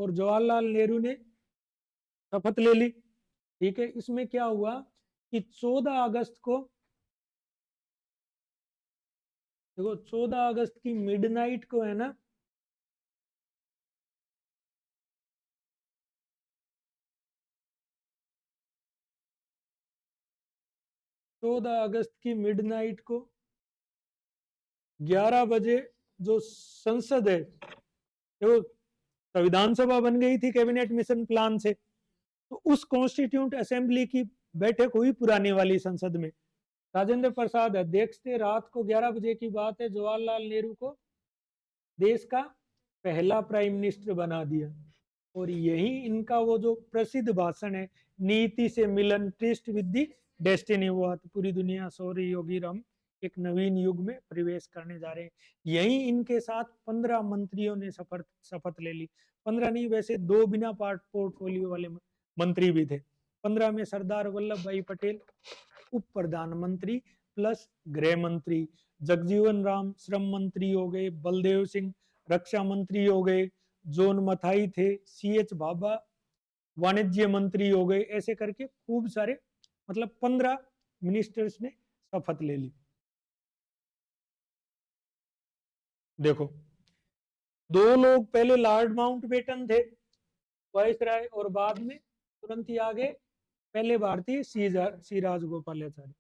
और जवाहरलाल नेहरू ने शपथ ले ली। ठीक है, इसमें क्या हुआ कि 14 अगस्त को, देखो 14 अगस्त की मिडनाइट को है ना, 14 अगस्त की मिडनाइट को 11 बजे जो संसद है, देखो संविधान सभा बन गई थी कैबिनेट मिशन प्लान से, तो उस कॉन्स्टिट्यूंट असेंबली की बैठक हुई पुरानी वाली संसद में। राजेंद्र प्रसाद अध्यक्ष थे। रात को 11 बजे की बात है, जवाहरलाल नेहरू को देश का पहला प्राइम मिनिस्टर बना दिया। और यही इनका वो जो प्रसिद्ध भाषण है, नीति से मिलन ट्रिस्ट विद दी डेस्टिनी, हुआ तो पूरी दुनिया सॉरी योगी राम, एक नवीन युग में प्रवेश करने जा रहे हैं। यही इनके साथ 15 मंत्रियों ने शपथ ले ली। 15 नहीं, वैसे 2 बिना पोर्टफोलियो वाले मंत्री भी थे। 15 में सरदार वल्लभ भाई पटेल उप प्रधानमंत्री प्लस गृह मंत्री, जगजीवन राम श्रम मंत्री हो गए, बलदेव सिंह रक्षा मंत्री हो गए, जोन मथाई थे, CH भाभा वाणिज्य मंत्री हो गए। ऐसे करके खूब सारे, मतलब 15 मिनिस्टर्स ने शपथ ले ली। देखो, 2 लोग पहले लॉर्ड माउंटबेटन थे वाइसराय, और बाद में तुरंत ही आगे पहले भारतीय सी राजगोपालाचारी।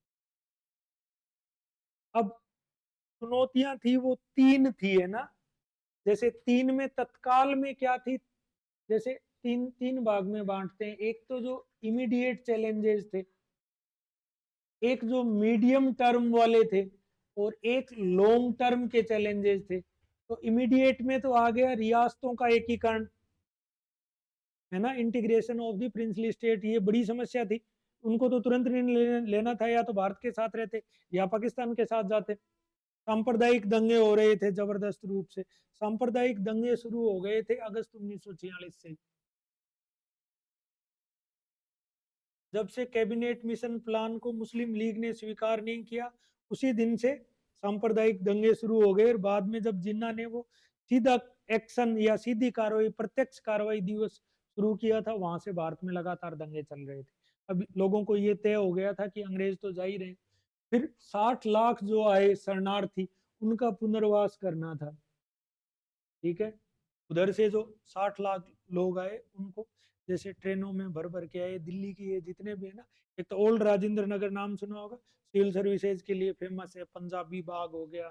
अब चुनौतियां थी वो 3 थी, है ना। जैसे 3 में तत्काल में क्या थी, जैसे तीन तीन भाग में बांटते हैं। एक तो जो इमीडिएट चैलेंजेस थे, एक जो मीडियम टर्म वाले थे, और एक लॉन्ग टर्म के चैलेंजेस थे। तो इमीडिएट में तो आ गया रियासतों का एकीकरण, है ना, integration of the princely state. ये बड़ी समस्या थी, उनको तो तुरंत नहीं लेना था, या तो भारत के साथ रहते या पाकिस्तान के साथ जाते। सांप्रदायिक दंगे हो रहे थे जबरदस्त रूप से। सांप्रदायिक दंगे शुरू हो गए थे अगस्त 1946 से, जब से कैबिनेट मिशन प्लान को मुस्लिम लीग ने स्वीकार नहीं किया, उसी दिन से सांप्रदायिक दंगे शुरू हो गए। और बाद में जब जिन्ना ने वो सीधा एक्शन या सीधी कार्रवाई, प्रत्यक्ष कार्रवाई दिवस शुरू किया था, वहां से भारत में लगातार दंगे चल रहे थे। अब लोगों को ये तय हो गया था कि अंग्रेज तो जा ही रहे। फिर 60 लाख जो आए शरणार्थी, उनका पुनर्वास करना था। ठीक है, उधर से जो 60 लाख लोग आए, उनको जैसे ट्रेनों में भर भर के आए। दिल्ली की ये जितने भी है ना, एक तो ओल्ड राजेंद्र नगर नाम सुना होगा, सिविल सर्विसेज के लिए फेमस है। पंजाबी बाग हो गया,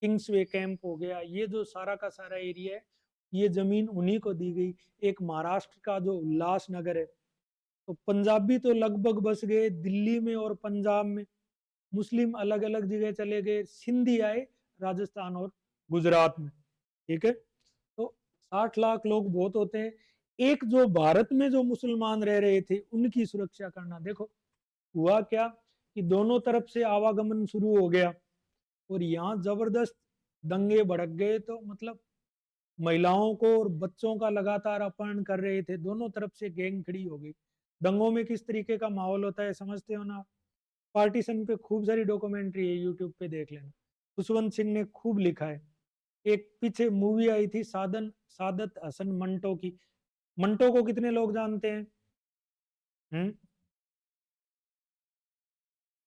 किंग्सवे कैंप हो गया, ये जो सारा का सारा एरिया है, ये जमीन उन्हीं को दी गई। एक महाराष्ट्र का जो उल्लास नगर है, तो पंजाबी तो लगभग बस गए दिल्ली में और पंजाब में, मुस्लिम अलग अलग जगह चले गए, सिंधी आए राजस्थान और गुजरात में। ठीक है, तो 60 लाख लोग बहुत होते हैं। एक जो भारत में जो मुसलमान रह रहे थे, उनकी सुरक्षा करना। देखो हुआ क्या कि दोनों तरफ से आवागमन शुरू हो गया, और यहाँ जबरदस्त दंगे भड़क गए। तो मतलब महिलाओं को और बच्चों का लगातार अपहरण कर रहे थे, दोनों तरफ से गैंग खड़ी हो गई। दंगों में किस तरीके का माहौल होता है समझते हो ना। पार्टीशन पे खूब सारी डॉक्यूमेंट्री है, यूट्यूब पे देख लेना। खुशवंत सिंह ने खूब लिखा है। एक पीछे मूवी आई थी सादत हसन मंटो की। मंटो को कितने लोग जानते हैं?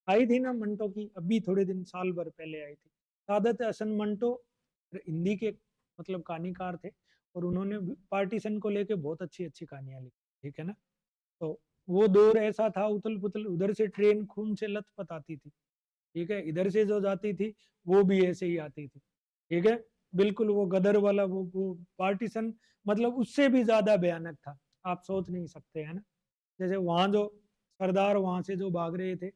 आई थी ना मंटो की, अभी थोड़े दिन साल भर पहले आई थी। सादत हसन मंटो हिंदी के मतलब कहानीकार थे, और उन्होंने पार्टीशन को लेके बहुत अच्छी अच्छी कहानियां लिखी। ठीक है ना। तो वो दौर ऐसा था, उथल पुथल, उधर से ट्रेन खून से लथपथ आती थी। ठीक है, इधर से जो जाती थी वो भी ऐसे ही आती थी। ठीक है, बिल्कुल वो गदर वाला वो पार्टीशन, मतलब उससे भी ज्यादा भयानक था, आप सोच नहीं सकते, है ना। जैसे वहां जो सरदार वहां से जो भाग रहे थे,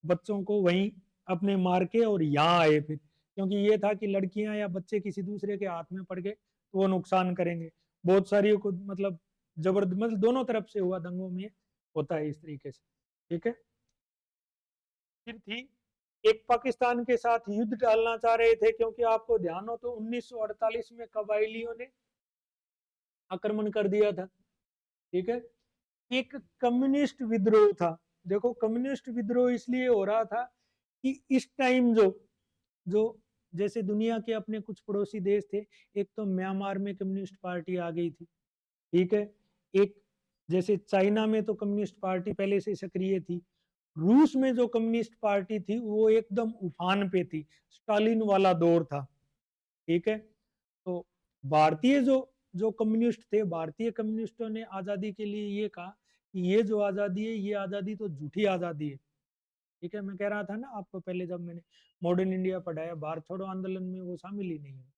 बच्चों को वहीं अपने मार के और यहाँ आए फिर, क्योंकि ये था कि लड़कियां या बच्चे किसी दूसरे के हाथ में पड़ गए तो वो नुकसान करेंगे। बहुत सारी को मतलब जबरदस्त, मतलब दोनों तरफ से हुआ, दंगों में होता है इस तरीके से। ठीक है, फिर थी एक पाकिस्तान के साथ युद्ध डालना चाह रहे थे, क्योंकि आपको ध्यान हो तो 1948 में कबायलियों ने आक्रमण कर दिया था। ठीक है, एक कम्युनिस्ट विद्रोह था। देखो कम्युनिस्ट विद्रोह इसलिए हो रहा था कि इस टाइम जो जो जैसे दुनिया के अपने कुछ पड़ोसी देश थे, एक तो म्यांमार में कम्युनिस्ट पार्टी आ गई थी। ठीक है। एक जैसे चाइना में तो कम्युनिस्ट पार्टी पहले से सक्रिय थी, रूस में जो कम्युनिस्ट पार्टी थी वो एकदम उफान पे थी, स्टालिन वाला दौर था। ठीक है। तो भारतीय जो जो कम्युनिस्ट थे, भारतीय कम्युनिस्टों ने आजादी के लिए ये कहा कि ये जो आजादी है ये आजादी तो झूठी आजादी है। ठीक है, मैं कह रहा था ना आपको पहले जब मैंने मॉडर्न इंडिया पढ़ाया, भारत छोड़ो आंदोलन में वो शामिल ही नहीं है।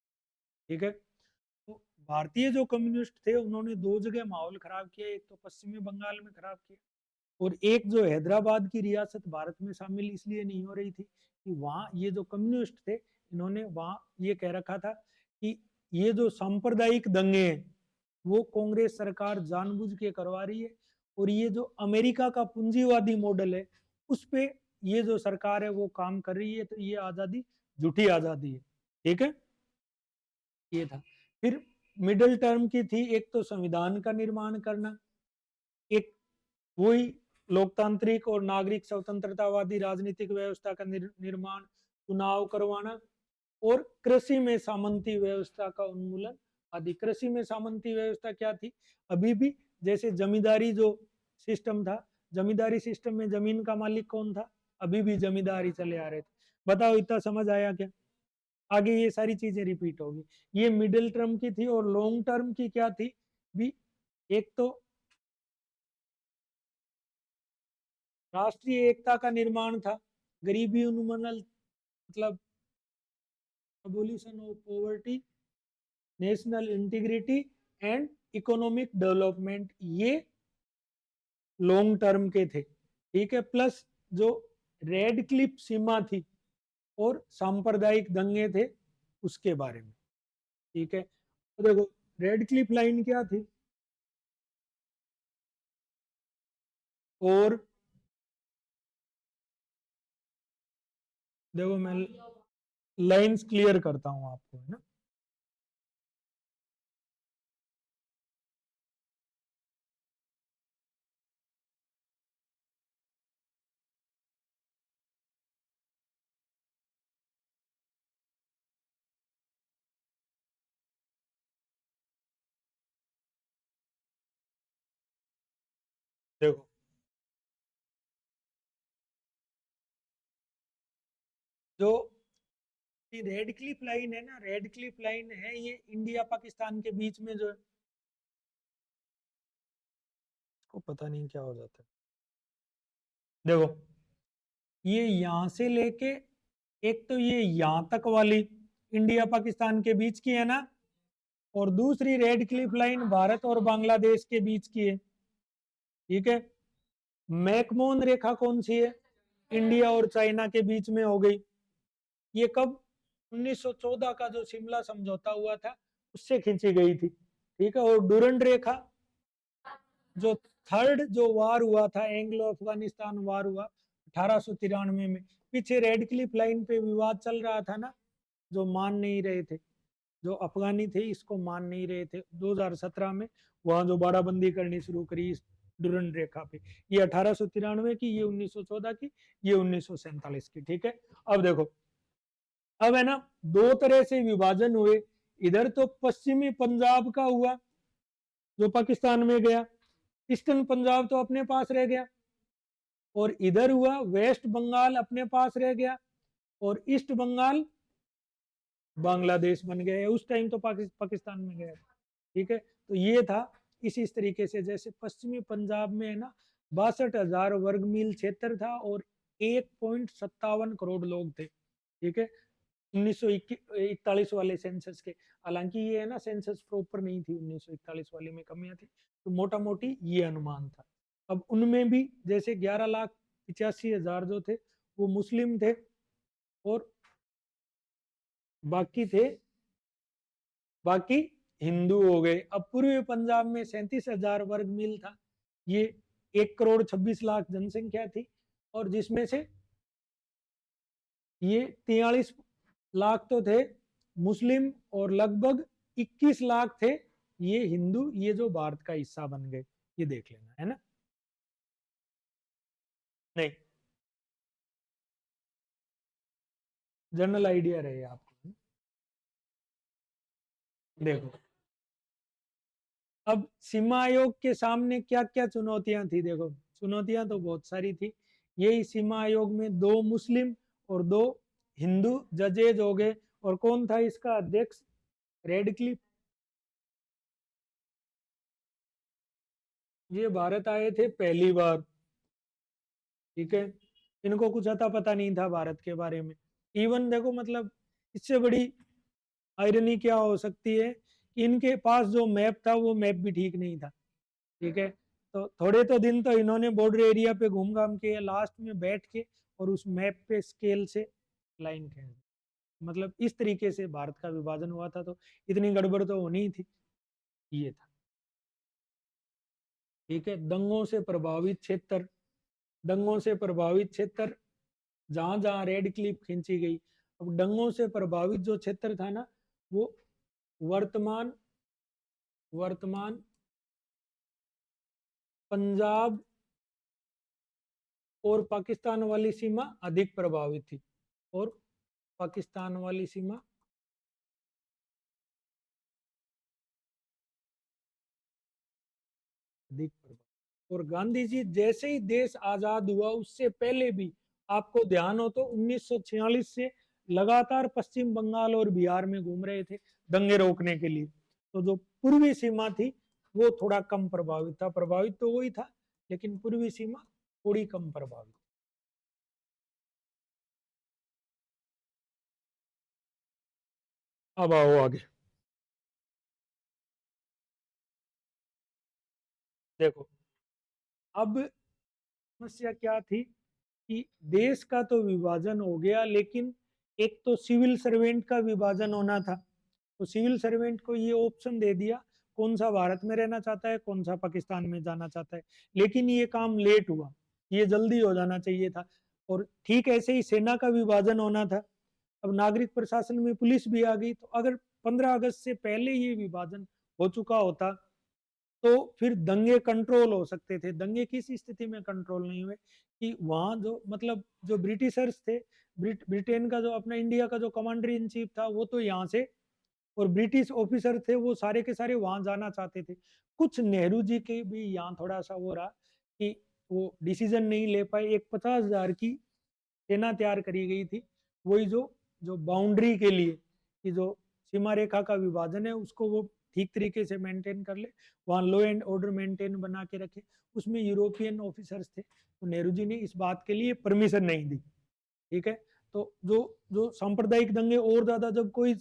ठीक है। तो भारतीय जो कम्युनिस्ट थे उन्होंने दो जगह माहौल खराब किया, एक तो पश्चिमी बंगाल में खराब किया, और एक जो हैदराबाद की रियासत भारत में शामिल इसलिए नहीं हो रही थी कि वहाँ ये जो कम्युनिस्ट थे इन्होंने वहाँ ये कह रखा था कि ये जो सांप्रदायिक दंगे हैं वो कांग्रेस सरकार जानबूझ के करवा रही है, और ये जो अमेरिका का पूंजीवादी मॉडल है उस पे ये जो सरकार है वो काम कर रही है, तो ये आजादी झूठी आजादी है। ठीक है, ये था। फिर मिडिल टर्म की थी, एक तो संविधान का निर्माण करना, एक वही लोकतांत्रिक और नागरिक स्वतंत्रतावादी राजनीतिक व्यवस्था का निर्माण, चुनाव करवाना, और कृषि में सामंती व्यवस्था का उन्मूलन आदि। कृषि में सामंती व्यवस्था क्या थी, अभी भी जैसे जमींदारी जो सिस्टम था, जमींदारी सिस्टम में जमीन का मालिक कौन था, अभी भी जमींदारी चले आ रहे थे। बताओ इतना समझ आया क्या? आगे ये सारी चीजें रिपीट होगी। ये मिडिल टर्म की थी, और लॉन्ग टर्म की क्या थी भी, एक तो राष्ट्रीय एकता का निर्माण था, गरीबी उन्मूलन, मतलब abolition of poverty, national integrity and economic development, ये लॉन्ग टर्म के थे। ठीक है, प्लस जो रेड क्लिफ सीमा थी और सांप्रदायिक दंगे थे उसके बारे में। ठीक है, तो देखो रेड क्लिफ लाइन क्या थी, और देखो मैं लाइंस क्लियर करता हूं आपको, है ना। देखो जो रेड क्लिफ लाइन है ना, रेड क्लिफ लाइन है ये इंडिया पाकिस्तान के बीच में जो है, को पता नहीं क्या हो जाता है। देखो ये यहां से लेके, एक तो ये यहां तक वाली इंडिया पाकिस्तान के बीच की है ना, और दूसरी रेड क्लिफ लाइन भारत और बांग्लादेश के बीच की है। ठीक है, मैकमोहन रेखा कौन सी है, इंडिया और चाइना के बीच में हो गई। ये कब, 1914 का जो शिमला समझौता हुआ था उससे खींची गई थी। ठीक है, और डूरंड रेखा जो थर्ड जो वार हुआ था, एंग्लो अफगानिस्तान वार हुआ 1893 में, पीछे रेड क्लिफ लाइन पे विवाद चल रहा था ना, जो मान नहीं रहे थे, जो अफगानी थे इसको मान नहीं रहे थे 2017 में, वहां जो बाड़ाबंदी करनी शुरू करी इस डूरंड रेखा पे, ये 1893 की, ये 1914 की, ये 1947 की। ठीक है, अब देखो, अब है ना दो तरह से विभाजन हुए, इधर तो पश्चिमी पंजाब का हुआ जो पाकिस्तान में गया, ईस्टर्न पंजाब तो अपने पास रह गया, और इधर हुआ वेस्ट बंगाल अपने पास रह गया, और ईस्ट बंगाल बांग्लादेश बन गया, उस टाइम तो पाकिस्तान में गया। ठीक है, तो ये था। इस तरीके से जैसे पश्चिमी पंजाब में है ना 62,000 वर्ग मील क्षेत्र था, और 1.57 करोड़ लोग थे। ठीक है, 1941 वाले सेंसस के, हालांकि ये है ना सेंसस प्रॉपर नहीं थी, 1941 वाले में कमियां थी, तो मोटा मोटी ये अनुमान था। अब उनमें भी जैसे 11,85,000 जो थे वो मुस्लिम थे, और बाकी थे, बाकी हिंदू हो गए। अब पूर्वी पंजाब में 37,000 वर्ग मील था, ये 1,26,00,000 जनसंख्या थी, और जिसमें से ये 43 लाख तो थे मुस्लिम, और लगभग 21 लाख थे ये हिंदू, ये जो भारत का हिस्सा बन गए, ये देख लेना, है ना। नहीं, जनरल आइडिया रहे आपको। देखो अब सीमा आयोग के सामने क्या क्या चुनौतियां थी, देखो चुनौतियां तो बहुत सारी थी। यही सीमा आयोग में 2 मुस्लिम और 2 हिंदू जजेज हो गए। और कौन था इसका अध्यक्ष? रेडक्लिफ। ये भारत आए थे पहली बार, ठीक है। इनको कुछ अता पता नहीं था भारत के बारे में। इवन देखो मतलब इससे बड़ी आयरनी क्या हो सकती है कि इनके पास जो मैप था वो मैप भी ठीक नहीं था, ठीक है। तो थोड़े तो दिन तो इन्होंने बॉर्डर एरिया पे घूम घाम के लास्ट में बैठ के और उस मैप पे स्केल से लाइन खींच, मतलब इस तरीके से भारत का विभाजन हुआ था। तो इतनी गड़बड़ तो होनी ही थी। ये था, ठीक है। दंगों से प्रभावित क्षेत्र, दंगों से प्रभावित क्षेत्र जहां जहां रेड क्लिप खींची गई। अब दंगों से प्रभावित जो क्षेत्र था ना, वो वर्तमान वर्तमान पंजाब और पाकिस्तान वाली सीमा अधिक प्रभावित थी। और पाकिस्तान वाली सीमा अधिक प्रभावित। और गांधी जी जैसे ही देश आजाद हुआ उससे पहले भी आपको ध्यान हो तो 1946 से लगातार पश्चिम बंगाल और बिहार में घूम रहे थे दंगे रोकने के लिए। तो जो पूर्वी सीमा थी वो थोड़ा कम प्रभावित था, प्रभावित तो वही था लेकिन पूर्वी सीमा थोड़ी कम प्रभावित। अब आओ आगे, देखो अब समस्या क्या थी कि देश का तो विभाजन हो गया लेकिन एक तो सिविल सर्वेंट का विभाजन होना था। तो सिविल सर्वेंट को ये ऑप्शन दे दिया कौन सा भारत में रहना चाहता है, कौन सा पाकिस्तान में जाना चाहता है। लेकिन ये काम लेट हुआ, ये जल्दी हो जाना चाहिए था। और ठीक ऐसे ही सेना का विभाजन होना था। अब नागरिक प्रशासन में पुलिस भी आ गई। तो अगर 15 अगस्त से पहले ये विभाजन हो चुका होता तो फिर दंगे कंट्रोल हो सकते थे। दंगे किस स्थिति में कंट्रोल नहीं हुए कि वहां जो मतलब जो ब्रिटिशर्स थे, ब्रिटेन का जो अपना इंडिया का जो कमांडर इन चीफ था वो तो यहाँ से, और ब्रिटिश ऑफिसर थे वो सारे के सारे वहां जाना चाहते थे। कुछ नेहरू जी के भी यहाँ थोड़ा सा वो रहा कि वो डिसीजन नहीं ले पाए। एक 50,000 की सेना तैयार करी गई थी, वही जो जो बाउंड्री के लिए कि जो सीमा रेखा का विभाजन है उसको वो ठीक तरीके से मेंटेन कर ले, वहाँ लो एंड ऑर्डर मेंटेन बना के रखे। उसमें यूरोपियन ऑफिसर्स थे तो नेहरू जी ने इस बात के लिए परमिशन नहीं दी, ठीक है। तो जो जो सांप्रदायिक दंगे और ज्यादा, जब कोई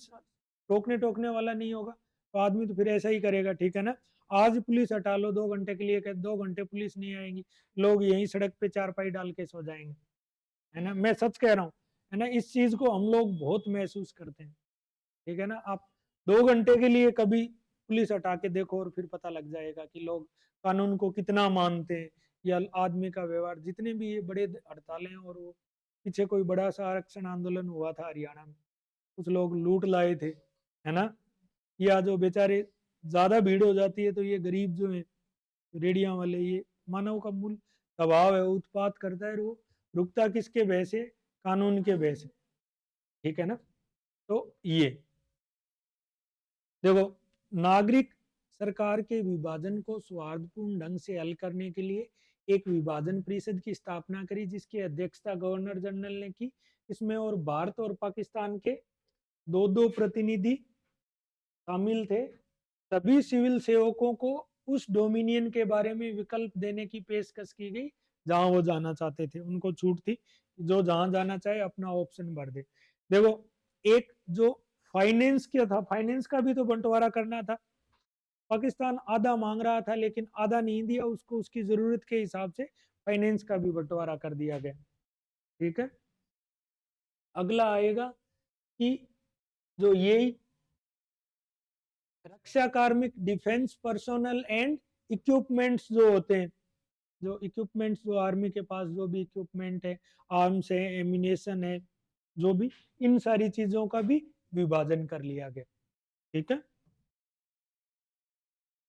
रोकने टोकने वाला नहीं होगा तो आदमी तो फिर ऐसा ही करेगा, ठीक है ना। आज पुलिस हटा लो 2 घंटे के लिए, 2 घंटे पुलिस नहीं आएगी, लोग यहीं सड़क पे चारपाई डाल के सो जाएंगे, है ना। मैं सच कह रहा हूँ, है ना। इस चीज को हम लोग बहुत महसूस करते हैं, ठीक है ना। आप 2 घंटे के लिए कभी पुलिस हटा के देखो और फिर पता लग जाएगा कि लोग कानून को कितना मानते हैं या आदमी का व्यवहार। जितने भी ये बड़े हड़तालें हैं और वो पीछे कोई बड़ा सा आरक्षण आंदोलन हुआ था हरियाणा में, कुछ लोग लूट लाए थे, है ना। या जो बेचारे ज्यादा भीड़ हो जाती है तो ये गरीब जो है रेडिया वाले, ये मानव का मूल स्वभाव है, उत्पात करता है। वो रुकता किसके भय से? कानून के भय से, ठीक है ना। तो ये देखो, नागरिक सरकार के विभाजन को सौहार्दपूर्ण ढंग से हल करने के लिए एक विभाजन परिषद की स्थापना करी जिसकी अध्यक्षता गवर्नर जनरल ने की। इसमें और भारत और पाकिस्तान के दो दो प्रतिनिधि शामिल थे। सभी सिविल सेवकों को उस डोमिनियन के बारे में विकल्प देने की पेशकश की गई जहां वो जाना चाहते थे। उनको छूट थी, जो जहां जाना चाहे अपना ऑप्शन भर दे। देखो, एक जो फाइनेंस क्या था, फाइनेंस का भी तो बंटवारा करना था। पाकिस्तान आधा मांग रहा था लेकिन आधा नहीं दिया उसको, उसकी जरूरत के हिसाब से फाइनेंस का भी बंटवारा कर दिया गया, ठीक है। अगला आएगा कि जो ये रक्षा कार्मिक, डिफेंस पर्सोनल एंड इक्विपमेंट्स जो होते हैं, जो इक्विपमेंट्स जो आर्मी के पास जो भी इक्विपमेंट है, आर्म्स है, एमिनेशन है, जो भी, इन सारी चीजों का भी विभाजन कर लिया गया, ठीक है।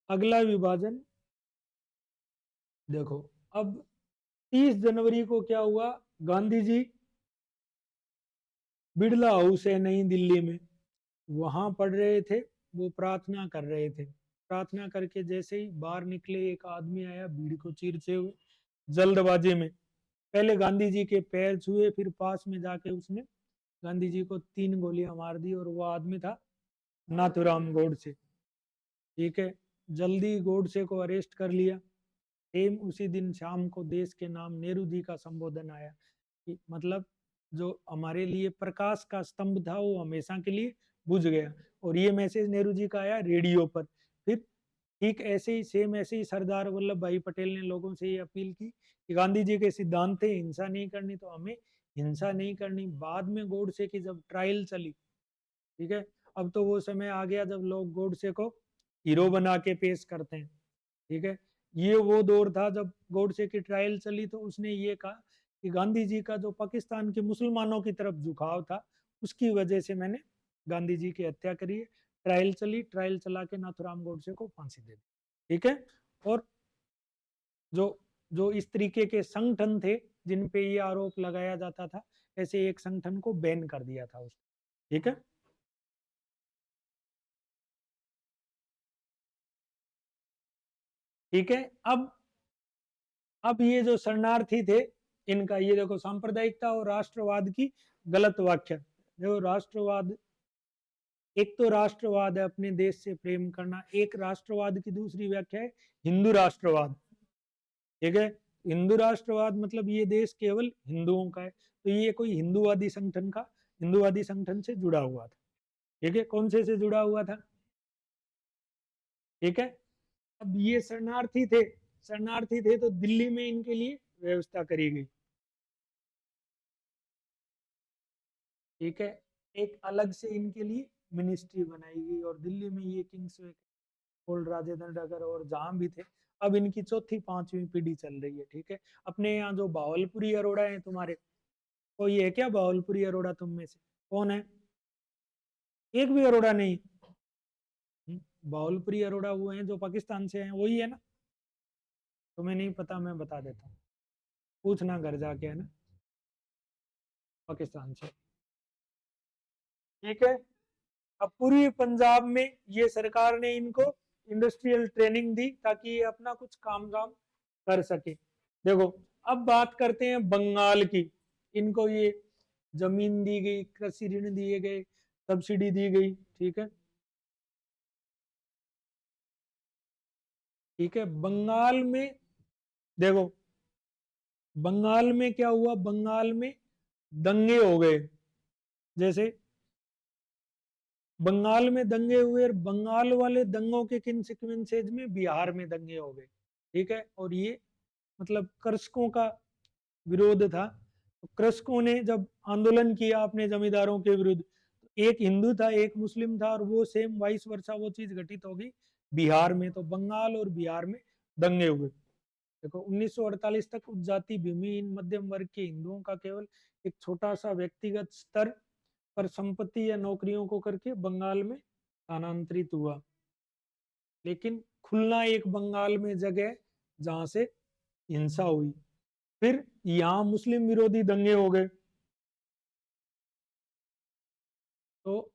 अगला विभाजन देखो, अब 30 जनवरी को क्या हुआ? गांधी जी बिड़ला हाउस है नई दिल्ली में, वहां पढ़ रहे थे, वो प्रार्थना कर रहे थे। प्रार्थना करके जैसे ही बाहर निकले, एक आदमी आया भीड़ को चीरते हुए जल्दबाजी में, पहले गांधी जी के पैर छुए, फिर पास में जाके उसने गांधी जी को 3 गोलियां मार दी, और वो आदमी था नाथूराम गोडसे। ठीक है, जल्दी गोडसे को अरेस्ट कर लिया। सेम उसी दिन शाम को देश के नाम नेहरू जी का संबोधन आया कि मतलब जो हमारे लिए प्रकाश का स्तंभ था वो हमेशा के लिए बुझ गया, और ये मैसेज नेहरू जी का आया रेडियो पर। फिर ठीक ऐसे ही सेम ऐसे ही सरदार वल्लभ भाई पटेल ने लोगों से ये अपील की कि गांधी जी के सिद्धांत थे हिंसा नहीं करनी, तो हमें हिंसा नहीं करनी। बाद में गोडसे की जब ट्रायल चली, ठीक है, अब तो वो समय आ गया जब लोग गोडसे को हीरो बना के पेश करते हैं। ठीक है, ये वो दौर था जब गोडसे की ट्रायल चली, तो उसने ये कहा कि गांधी जी का जो पाकिस्तान के मुसलमानों की तरफ झुकाव था, उसकी वजह से मैंने गांधी जी की हत्या करी है। ट्रायल चली, ट्रायल चला के नाथुराम गोडसे को फांसी दे दी। ठीक है, और जो जो इस तरीके के संगठन थे जिन पे ये आरोप लगाया जाता था, ऐसे एक संगठन को बैन कर दिया था उसने। ठीक है, ठीक है। अब ये जो शरणार्थी थे, इनका ये देखो सांप्रदायिकता और राष्ट्रवाद की गलत व्याख्या। देखो राष्ट्रवाद, एक तो राष्ट्रवाद है अपने देश से प्रेम करना, एक राष्ट्रवाद की दूसरी व्याख्या है हिंदू राष्ट्रवाद। ठीक है, हिंदू राष्ट्रवाद मतलब ये देश केवल हिंदुओं का है, तो ये कोई हिंदूवादी संगठन से जुड़ा हुआ था। ठीक है, कौन से जुड़ा हुआ था? ठीक है, अब ये शरणार्थी थे तो दिल्ली में इनके लिए व्यवस्था करी गई। ठीक है, एक अलग से इनके लिए मिनिस्ट्री बनाई गई, और दिल्ली में ये किंग्स ओल्ड राजेंद्र नगर और जहां भी थे, अब इनकी चौथी पांचवी पीढ़ी चल रही है। ठीक है, अपने यहाँ जो बावलपुरी अरोड़ा है तुम्हारे, कोई है क्या बावलपुरी अरोड़ा तुम में से? कौन है? एक भी अरोड़ा नहीं? बावलपुरी अरोड़ा वो हैं जो पाकिस्तान से हैं, वही है ना? तुम्हें नहीं पता, मैं बता देता हूँ, पूछना घर जाके, है ना, पाकिस्तान से। ठीक है, अब पूर्वी पंजाब में ये सरकार ने इनको इंडस्ट्रियल ट्रेनिंग दी ताकि ये अपना कुछ काम काम कर सके। देखो, अब बात करते हैं बंगाल की। इनको ये जमीन दी गई, कृषि ऋण दिए गए, सब्सिडी दी गई। ठीक है, ठीक है। बंगाल में देखो, बंगाल में क्या हुआ, बंगाल में दंगे हो गए। जैसे बंगाल में दंगे हुए, और बंगाल वाले दंगों के कंसिक्वेंसेज में बिहार में दंगे हो गए। ठीक है, और ये मतलब कृषकों का विरोध था। तो कृषकों ने जब आंदोलन किया अपने जमींदारों के विरुद्ध, तो एक हिंदू था एक मुस्लिम था, और वो सेम वाइस वर्षा वो चीज घटित होगी बिहार में। तो बंगाल और बिहार में दंगे हुए। देखो 1948 तक उच्च जाति भूमिहीन मध्यम वर्ग के हिंदुओं का केवल एक छोटा सा व्यक्तिगत स्तर पर संपत्ति या नौकरियों को करके बंगाल में स्थानांतरित हुआ। लेकिन खुलना एक बंगाल में जगह जहां से हिंसा हुई। फिर यहाँ मुस्लिम विरोधी दंगे हो गए, तो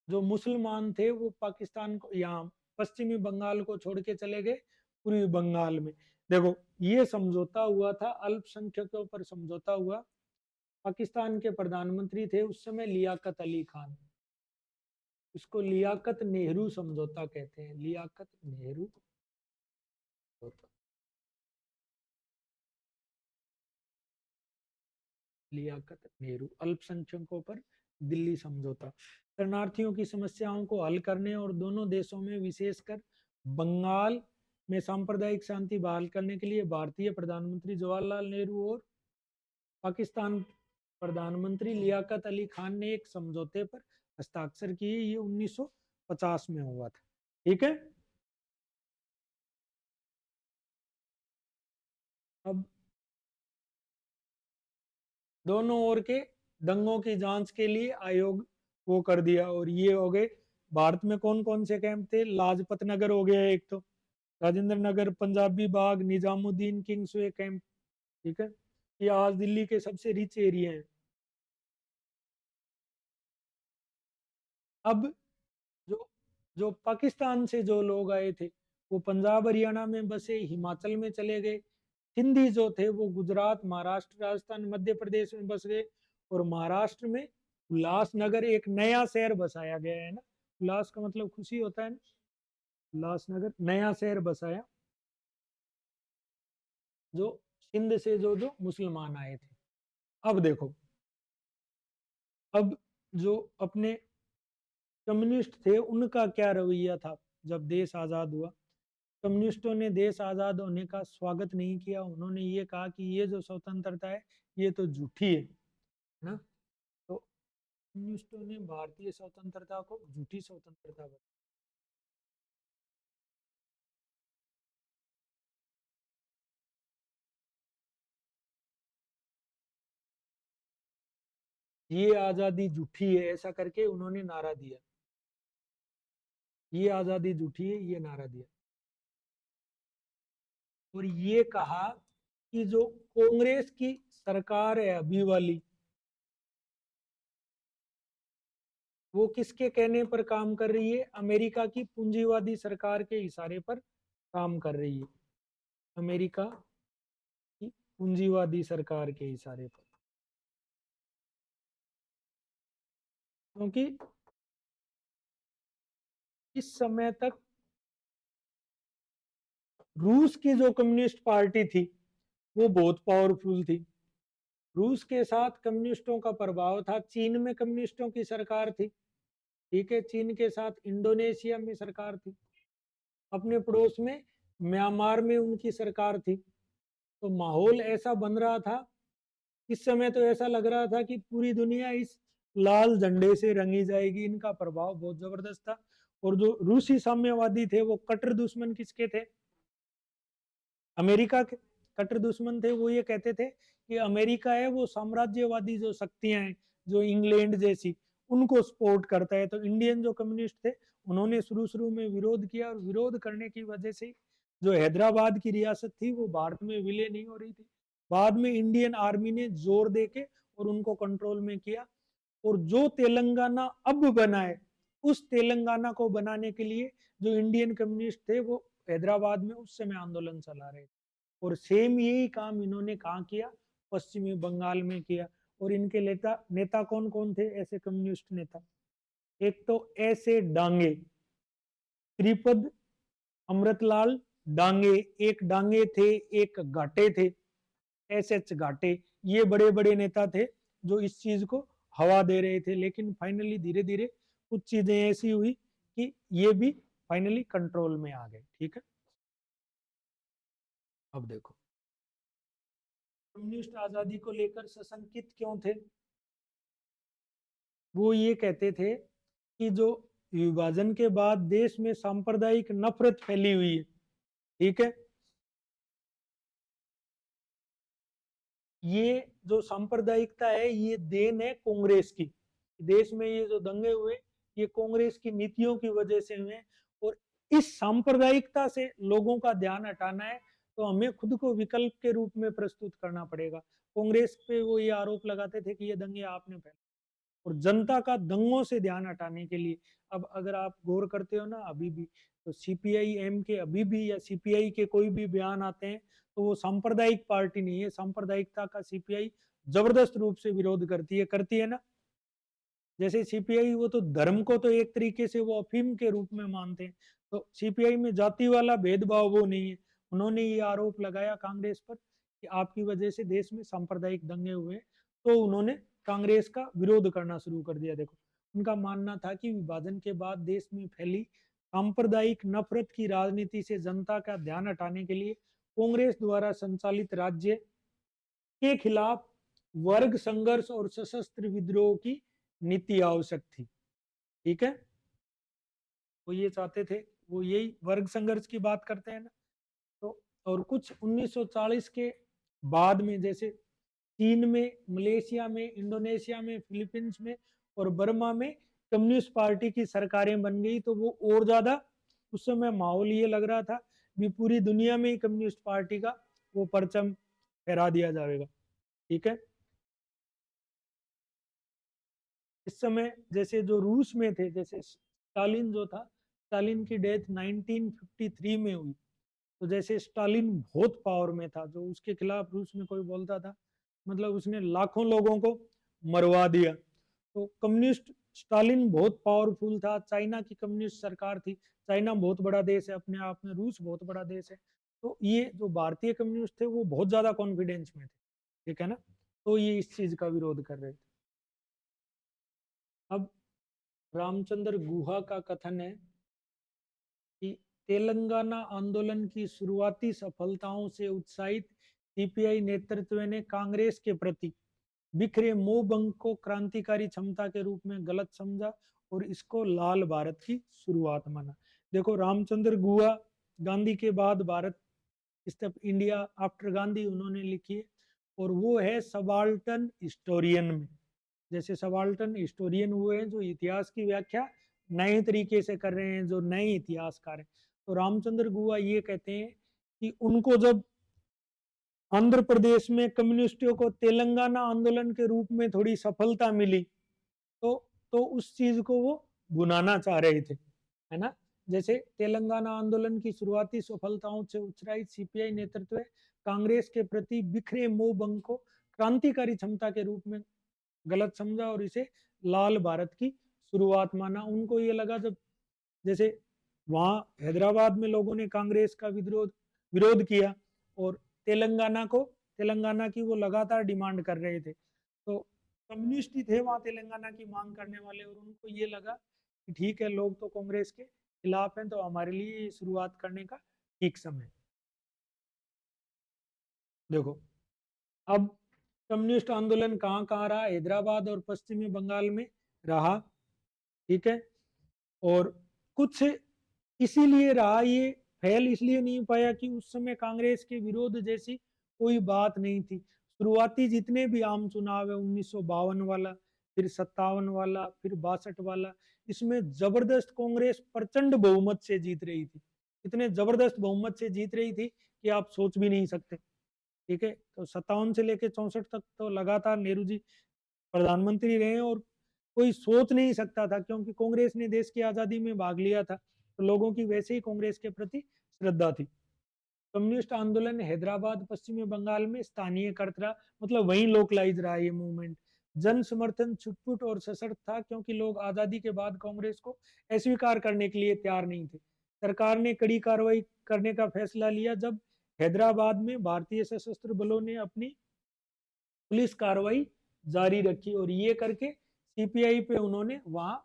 जो मुसलमान थे वो पाकिस्तान को, यहाँ पश्चिमी बंगाल को छोड़ के चले गए पूर्वी बंगाल में। देखो, ये समझौता हुआ था, अल्पसंख्यकों पर समझौता हुआ। पाकिस्तान के प्रधानमंत्री थे उस समय लियाकत अली खान। इसको लियाकत नेहरू समझौता कहते हैं, लियाकत नेहरू समझौता। लियाकत नेहरू अल्पसंख्यकों पर दिल्ली समझौता। शरणार्थियों की समस्याओं को हल करने और दोनों देशों में विशेषकर बंगाल में सांप्रदायिक शांति बहाल करने के लिए भारतीय प्रधानमंत्री जवाहरलाल नेहरू और पाकिस्तान प्रधानमंत्री लियाकत अली खान ने एक समझौते पर हस्ताक्षर किए। ये 1950 में हुआ था। ठीक है, अब दोनों ओर के दंगों की जांच के लिए आयोग वो कर दिया, और ये हो गए। भारत में कौन कौन से कैंप थे? लाजपत नगर हो गया एक, तो राजेंद्र नगर, पंजाबी बाग, निजामुद्दीन, किंग्सवे कैंप। ठीक है, ये आज दिल्ली के सबसे रिच एरिया हैं। अब जो जो पाकिस्तान से जो लोग आए थे वो पंजाब हरियाणा में बसे, हिमाचल में चले गए। हिंदी जो थे वो गुजरात, महाराष्ट्र, राजस्थान, मध्य प्रदेश में बस गए। और महाराष्ट्र में उल्लासनगर एक नया शहर बसाया गया है ना, उल्लास का मतलब खुशी होता है ना, उल्लासनगर नया शहर बसाया, जो सिंध से जो जो मुसलमान आए थे। अब देखो, अब जो अपने कम्युनिस्ट थे उनका क्या रवैया था जब देश आजाद हुआ। कम्युनिस्टों ने देश आजाद होने का स्वागत नहीं किया। उन्होंने ये कहा कि ये जो स्वतंत्रता है ये तो झूठी है ना। तो कम्युनिस्टों ने भारतीय स्वतंत्रता को झूठी स्वतंत्रता बताया। ये आजादी झूठी है ऐसा करके उन्होंने नारा दिया, ये आजादी झूठी है ये नारा दिया। और ये कहा कि जो कांग्रेस की सरकार है अभी वाली, वो किसके कहने पर काम कर रही है, अमेरिका की पूंजीवादी सरकार के इशारे पर काम कर रही है, अमेरिका की पूंजीवादी सरकार के इशारे पर। क्योंकि इस समय तक रूस की जो कम्युनिस्ट पार्टी थी वो बहुत पावरफुल थी। रूस के साथ कम्युनिस्टों का प्रभाव था। चीन में कम्युनिस्टों की सरकार थी, ठीक है, चीन के साथ इंडोनेशिया में सरकार थी, अपने पड़ोस में म्यांमार में उनकी सरकार थी। तो माहौल ऐसा बन रहा था, इस समय तो ऐसा लग रहा था कि पूरी दुनिया इस लाल झंडे से रंगी जाएगी। इनका प्रभाव बहुत जबरदस्त था। और जो रूसी साम्यवादी थे वो कट्टर दुश्मन किसके थे, अमेरिका के कट्टर दुश्मन थे। वो ये कहते थे कि अमेरिका है वो साम्राज्यवादी जो शक्तियां हैं, जो इंग्लैंड जैसी, उनको सपोर्ट करता है। तो इंडियन जो कम्युनिस्ट थे उन्होंने शुरू शुरू में विरोध किया, और विरोध करने की वजह से जो हैदराबाद की रियासत थी वो भारत में विलय नहीं हो रही थी। बाद में इंडियन आर्मी ने जोर देके और उनको कंट्रोल में किया। और जो तेलंगाना अब बना है, उस तेलंगाना को बनाने के लिए जो इंडियन कम्युनिस्ट थे वो हैदराबाद में उस समय आंदोलन चला रहे थे। और सेम यही काम इन्होंने कहाँ किया, पश्चिमी बंगाल में किया। और इनके नेता नेता कौन कौन थे ऐसे कम्युनिस्ट नेता, एक तो ऐसे डांगे, त्रिपद अमृतलाल डांगे, एक डांगे थे, एक घाटे थे, एस घाटे। ये बड़े बड़े नेता थे जो इस चीज को हवा दे रहे थे। लेकिन फाइनली धीरे धीरे कुछ चीजें ऐसी हुई कि ये भी फाइनली कंट्रोल में आ गए, ठीक है। अब देखो, कम्युनिस्ट आजादी को लेकर सशंकित क्यों थे, वो ये कहते थे कि जो विभाजन के बाद देश में सांप्रदायिक नफरत फैली हुई है, ठीक है, ये जो सांप्रदायिकता है ये देन है कांग्रेस की। देश में ये जो दंगे हुए ये कांग्रेस की नीतियों की वजह से हुए। और इस सांप्रदायिकता से लोगों का ध्यान हटाना है तो हमें खुद को विकल्प के रूप में प्रस्तुत करना पड़ेगा। कांग्रेस पे वो ये आरोप लगाते थे कि ये दंगे आपने फैलाए। और जनता का दंगों से ध्यान हटाने के लिए, अब अगर आप गौर करते हो ना अभी भी, तो सीपीआई एम के अभी भी या सीपीआई के कोई भी बयान आते हैं तो वो सांप्रदायिक पार्टी नहीं है। सांप्रदायिकता का सीपीआई जबरदस्त रूप से विरोध करती है ना। जैसे सीपीआई वो तो धर्म को तो एक तरीके से वो अफीम के रूप में मानते हैं। तो सीपीआई में जाति वाला भेदभाव वो नहीं है। उन्होंने ये आरोप लगाया कांग्रेस पर कि आपकी वजह से देश में सांप्रदायिक दंगे हुए, तो उन्होंने कांग्रेस का विरोध करना शुरू कर दिया। देखो, उनका मानना था कि विभाजन के बाद देश में फैली सांप्रदायिक नफरत की राजनीति से जनता का ध्यान हटाने के लिए कांग्रेस द्वारा संचालित राज्य के खिलाफ वर्ग संघर्ष और सशस्त्र विद्रोह की नीति आवश्यक थी, ठीक है। वो ये चाहते थे, वो यही वर्ग संघर्ष की बात करते हैं ना। तो और कुछ 1940 के बाद में जैसे चीन में, मलेशिया में, इंडोनेशिया में, फिलीपींस में और बर्मा में कम्युनिस्ट पार्टी की सरकारें बन गई, तो वो और ज्यादा उस समय माहौल ये लग रहा था भी पूरी दुनिया में ही कम्युनिस्ट पार्टी का वो परचम फहरा दिया जाएगा, ठीक है। इस समय जैसे जो रूस में थे, जैसे स्टालिन जो था, स्टालिन की डेथ 1953 में हुई। तो जैसे स्टालिन बहुत पावर में था, जो उसके खिलाफ रूस में कोई बोलता था मतलब उसने लाखों लोगों को मरवा दिया। तो कम्युनिस्ट स्टालिन बहुत पावरफुल था, चाइना की कम्युनिस्ट सरकार थी। चाइना बहुत बड़ा देश है अपने आप में, रूस बहुत बड़ा देश है। तो ये जो भारतीय कम्युनिस्ट थे वो बहुत ज्यादा कॉन्फिडेंस में थे, ठीक है ना। तो ये इस चीज का विरोध कर रहे थे। अब रामचंद्र गुहा का कथन है कि तेलंगाना आंदोलन की शुरुआती सफलताओं से उत्साहित सीपीआई नेतृत्व ने कांग्रेस के प्रति बिखरे मोहभंग को क्रांतिकारी क्षमता के रूप में गलत समझा और इसको लाल भारत की शुरुआत माना। देखो रामचंद्र गुहा गांधी के बाद Bharat step India after Gandhi उन्होंने लिखी है, और वो है सबाल्टन हिस्टोरियन में। जैसे सबाल्टन हिस्टोरियन हुए हैं जो इतिहास की व्याख्या नए तरीके से कर रहे हैं, जो नए इतिहासकार हैं। तो रामचंद्र गुहा ये कहते हैं कि उनको जब आंध्र प्रदेश में कम्युनिस्टों को तेलंगाना आंदोलन के रूप में थोड़ी सफलता मिली, तो उस चीज को वो भुनाना चाह रहे थे, है ना। जैसे तेलंगाना आंदोलन की शुरुआती सफलताओं से उत्साहित सीपीआई नेतृत्व कांग्रेस के प्रति बिखरे मोहभंग को क्रांतिकारी क्षमता के रूप में गलत समझा और इसे लाल भारत की शुरुआत माना। उनको ये लगा जब जैसे वहां हैदराबाद में लोगों ने कांग्रेस का विरोध किया और तेलंगाना की वो लगातार डिमांड कर रहे थे, तो कम्युनिस्ट ही थे वहां तेलंगाना की मांग करने वाले, और उनको ये लगा कि ठीक है लोग तो कांग्रेस के खिलाफ हैं, तो हमारे लिए शुरुआत करने का ठीक समय। देखो अब कम्युनिस्ट आंदोलन कहाँ कहाँ रहा, हैदराबाद और पश्चिमी बंगाल में रहा, ठीक है। और कुछ इसीलिए रहा, ये फैल इसलिए नहीं पाया कि उस समय कांग्रेस के विरोध जैसी कोई बात नहीं थी। शुरुआती जितने भी आम चुनाव है 1952 वाला, फिर 57 वाला, फिर 62 वाला, इसमें जबरदस्त कांग्रेस प्रचंड बहुमत से जीत रही थी। इतने जबरदस्त बहुमत से जीत रही थी कि आप सोच भी नहीं सकते, ठीक है। तो 57 से लेकर 64 तक तो लगातार नेहरू जी प्रधानमंत्री रहे, और कोई सोच नहीं सकता था क्योंकि कांग्रेस ने देश की आजादी में भाग लिया था, तो लोगों की वैसे ही कांग्रेस के प्रति श्रद्धा थी। कम्युनिस्ट आंदोलन हैदराबाद पश्चिमी बंगाल में स्थानीय करत रहा, मतलब वहीं लोकलाइज रहा ये मूवमेंट। जन समर्थन छुटपुट और सशक्त था क्योंकि लोग आजादी के बाद कांग्रेस को अस्वीकार करने के लिए तैयार नहीं थे। सरकार ने कड़ी कार्रवाई करने का फैसला लिया जब हैदराबाद में भारतीय सशस्त्र बलों ने अपनी पुलिस कार्रवाई जारी रखी, और ये करके सीपीआई पे उन्होंने वहां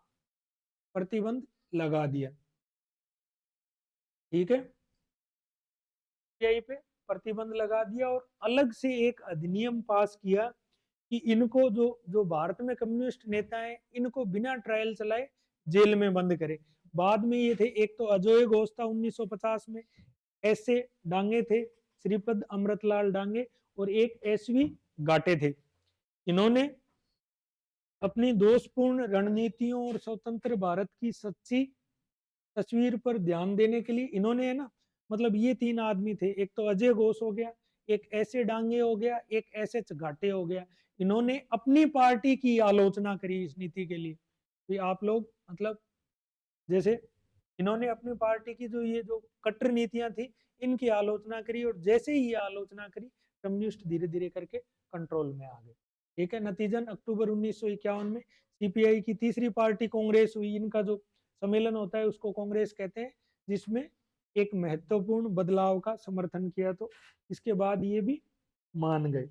प्रतिबंध लगा दिया, ठीक है। सीपीआई पे प्रतिबंध लगा दिया और अलग से एक अधिनियम पास किया कि इनको जो जो भारत में कम्युनिस्ट नेता हैं इनको बिना ट्रायल चलाए जेल में बंद करे। बाद में ये थे, एक तो अजय घोष था 1950 में, ऐसे डांगे थे श्रीपद अमृतलाल डांगे, और एक एसवी गाटे थे। इन्होंने अपनी दोषपूर्ण रणनीतियों और स्वतंत्र भारत की सच्ची तस्वीर पर ध्यान देने के लिए इन्होंने, है ना, मतलब ये तीन आदमी थे, एक तो अजय घोष हो गया, एक ऐसे डांगे हो गया, एक ऐसे घाटे हो गया। इन्होंने अपनी पार्टी की आलोचना करी इस नीति के लिए कि आप लोग मतलब जैसे इन्होंने अपनी पार्टी की जो ये जो कट्टर नीतियां थी इनकी आलोचना करी, और जैसे ही ये आलोचना करी कम्युनिस्ट धीरे धीरे करके कंट्रोल में आ गए, ठीक है। नतीजन अक्टूबर 1951 में सीपीआई की तीसरी पार्टी कांग्रेस हुई। इनका जो सम्मेलन होता है उसको कांग्रेस कहते हैं, जिसमें एक महत्वपूर्ण बदलाव का समर्थन किया, तो इसके बाद ये भी मान गए,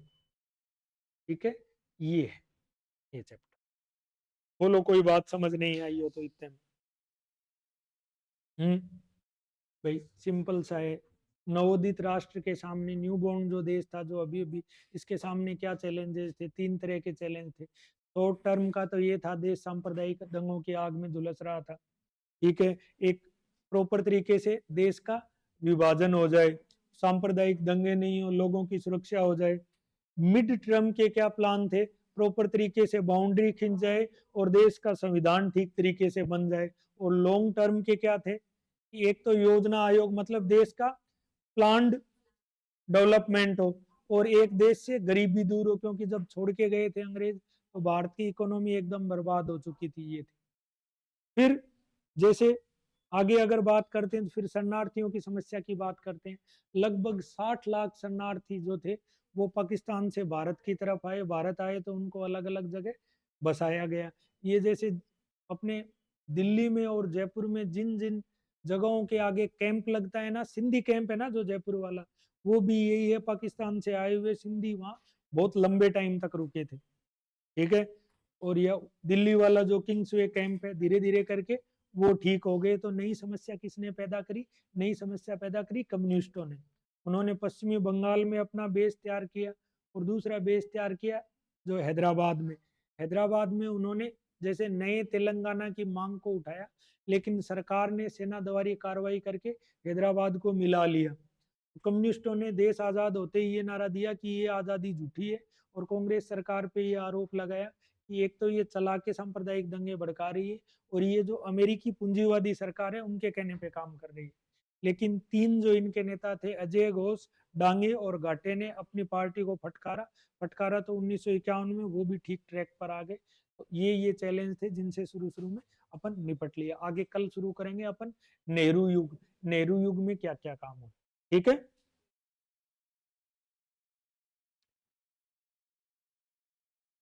ठीक है। ये है ये चैप्टर। बोलो कोई बात समझ नहीं आई हो तो इतने में। भाई सिंपल सा है। नवोदित राष्ट्र के सामने, न्यू बॉर्न जो देश था जो अभी अभी, इसके सामने क्या चैलेंजेस थे, तीन तरह के चैलेंज थे। शॉर्ट टर्म का तो ये था देश सांप्रदायिक दंगों की आग में झुलस रहा था, ठीक है। एक प्रॉपर तरीके से देश का विभाजन हो जाए, सांप्रदायिक दंगे नहीं हो, लोगों की सुरक्षा हो जाए। मिड टर्म के क्या प्लान थे, प्रॉपर तरीके से बाउंड्री खिंच जाए और देश का संविधान ठीक तरीके से बन जाए। और लॉन्ग टर्म के क्या थे कि एक तो योजना आयोग, मतलब देश का प्लान्ड डेवलपमेंट हो, और एक देश से गरीबी दूर हो, क्योंकि जब छोड़ के गए थे अंग्रेज तो भारत की इकोनॉमी एकदम बर्बाद हो चुकी थी, ये थी। फिर जैसे आगे अगर बात करते हैं तो फिर शरणार्थियों की समस्या की बात करते हैं। लगभग 60 लाख शरणार्थी जो थे वो पाकिस्तान से भारत की तरफ आए। भारत आए तो उनको अलग अलग जगह बसाया गया। ये जैसे अपने दिल्ली में और जयपुर में जिन जिन जगहों के आगे कैंप लगता है ना, सिंधी कैंप है ना जो जयपुर वाला, वो भी यही है। पाकिस्तान से आए हुए सिंधी वहां बहुत लंबे टाइम तक रुके थे। ठीक है। और यह दिल्ली वाला जो किंग्सवे कैंप है, धीरे धीरे करके वो ठीक हो गए। तो नई समस्या किसने पैदा करी? नई समस्या पैदा करी कम्युनिस्टों ने। उन्होंने पश्चिमी बंगाल में अपना बेस तैयार किया और दूसरा बेस तैयार किया जो हैदराबाद में। हैदराबाद में उन्होंने जैसे नए तेलंगाना की मांग को उठाया, लेकिन सरकार ने सेना द्वारा कार्रवाई करके हैदराबाद को मिला लिया। कम्युनिस्टों ने देश आजाद होते ही ये नारा दिया कि ये आजादी झूठी है, और कांग्रेस सरकार पे ये आरोप लगाया कि एक तो ये चला के सांप्रदायिक दंगे भड़का रही है, और ये जो अमेरिकी पूंजीवादी सरकार है उनके कहने पे काम कर रही है। लेकिन तीन जो इनके नेता थे, अजय घोष, डांगे और घाटे, ने अपनी पार्टी को फटकारा। फटकारा तो 1951 में वो भी ठीक ट्रैक पर आ गए। तो ये चैलेंज थे जिनसे शुरू शुरू में अपन निपट लिया। आगे कल शुरू करेंगे अपन नेहरू युग। नेहरू युग में क्या क्या काम हो। ठीक है।